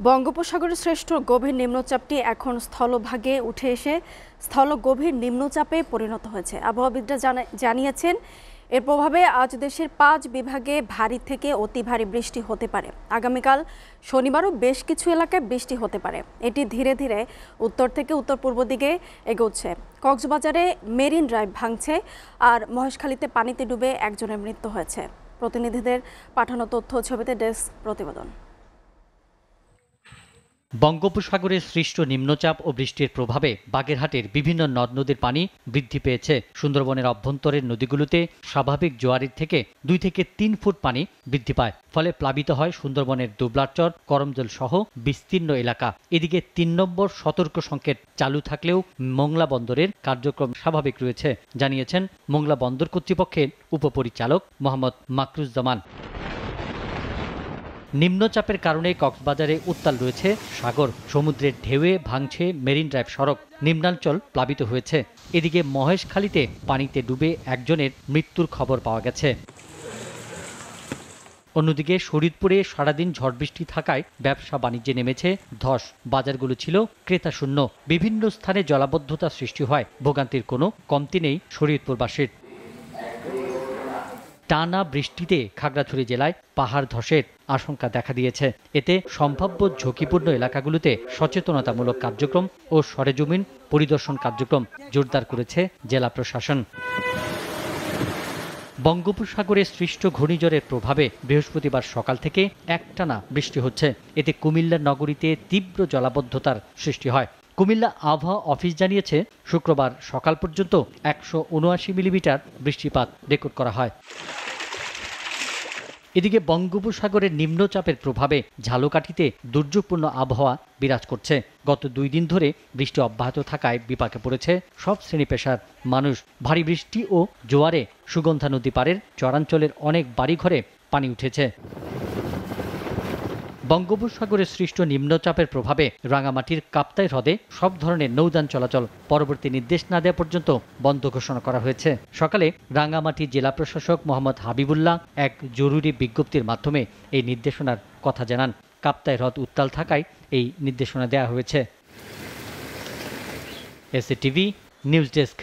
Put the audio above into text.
বঙ্গোপসাগরের শ্রেষ্ঠ গভীর নিম্নচাপটি এখন স্থলভাগে উঠে এসে স্থলগভীর নিম্নচাপে পরিণত হয়েছে। আবহাওয়াবিদরা জানিয়েছেন এর প্রভাবে আজ দেশের 5 বিভাগে ভারী থেকে অতি ভারী বৃষ্টি হতে পারে। আগামীকাল শনিবারও বেশ কিছু এলাকায় বৃষ্টি হতে পারে। এটি ধীরে ধীরে উত্তর থেকে উত্তর পূর্ব দিকে এগোচ্ছে। কক্সবাজারে মেরিন ড্রাইভ ভাঙছে আর মহেশখালীতে পানিতে ডুবে একজনের মৃত্যু হয়েছে। প্রতিনিধিদের পাঠানো তথ্য ছবিতে ডেস্ক প্রতিবেদন। বঙ্গোপসাগরে সৃষ্ট নিম্নচাপ ও বৃষ্টির প্রভাবে বাগেরহাটের বিভিন্ন নদ নদীর পানি বৃদ্ধি পেয়েছে। সুন্দরবনের অভ্যন্তরের নদীগুলোতে স্বাভাবিক জোয়ারের থেকে 2 থেকে 3 ফুট পানি বৃদ্ধি পায়। ফলে প্লাবিত হয় সুন্দরবনের দুবলারচর, করমজল সহ বিস্তীর্ণ এলাকা। এদিকে 3 নম্বর সতর্ক সংকেত চালু থাকলেও মোংলা বন্দরের কার্যক্রম স্বাভাবিক রয়েছে, জানিয়েছেন মোংলা বন্দর কর্তৃপক্ষের উপপরিচালক মোহাম্মদ মাকরুজ্জামান। নিম্নচাপের কারণে কক্সবাজারে উত্তাল রয়েছে সাগর। সমুদ্রের ঢেউয়ে ভাঙছে মেরিন ড্রাইভ সড়ক। নিম্নাঞ্চল প্লাবিত হয়েছে। এদিকে মহেশখালীতে পানিতে ডুবে একজনের মৃত্যুর খবর পাওয়া গেছে। অন্যদিকে শরীয়তপুরে সারাদিন ঝড় বৃষ্টি থাকায় ব্যবসা বাণিজ্যে নেমেছে ধস। বাজারগুলো ছিল ক্রেতাশূন্য। বিভিন্ন স্থানে জলাবদ্ধতা সৃষ্টি হয়। ভোগান্তির কোনো কমতি নেই শরীয়তপুরবাসীর। টানা বৃষ্টিতে খাগড়াছড়ি জেলায় পাহাড় ধসের আশঙ্কা দেখা দিয়েছে। এতে সম্ভাব্য ঝুঁকিপূর্ণ এলাকাগুলোতে সচেতনতামূলক কার্যক্রম ও সরেজমিন পরিদর্শন কার্যক্রম জোরদার করেছে জেলা প্রশাসন। বঙ্গোপসাগরে সৃষ্ট ঘূর্ণিঝড়ের প্রভাবে বৃহস্পতিবার সকাল থেকে একটানা বৃষ্টি হচ্ছে। এতে কুমিল্লা নগরীতে তীব্র জলাবদ্ধতার সৃষ্টি হয়। কুমিল্লা আবহাওয়া অফিস জানিয়েছে শুক্রবার সকাল পর্যন্ত 179 মিলিমিটার বৃষ্টিপাত রেকর্ড করা হয়। এদিকে বঙ্গোপসাগরের নিম্নচাপের প্রভাবে ঝালকাঠিতে দুর্যোগপূর্ণ আবহাওয়া বিরাজ করছে। গত 2 দিন ধরে বৃষ্টি অব্যাহত থাকায় বিপাকে পড়েছে সব শ্রেণী পেশার মানুষ। ভারী বৃষ্টি ও জোয়ারে সুগন্ধা নদী পাড়ের চরাঞ্চলের অনেক বাড়িঘরে পানি উঠেছে। বঙ্গোপসাগরে সৃষ্ট নিম্নচাপের প্রভাবে রাঙামাটির কাপ্তাই হ্রদে সব ধরনের নৌযান চলাচল পরবর্তী নির্দেশ না দেওয়া পর্যন্ত বন্ধ ঘোষণা করা হয়েছে। সকালে রাঙামাটি জেলা প্রশাসক মোহাম্মদ হাবিবুল্লাহ এক জরুরি বিজ্ঞপ্তির মাধ্যমে এই নির্দেশনার কথা জানান। কাপ্তাই হ্রদ উত্তাল থাকায় এই নির্দেশনা দেওয়া হয়েছে। SATV news desk.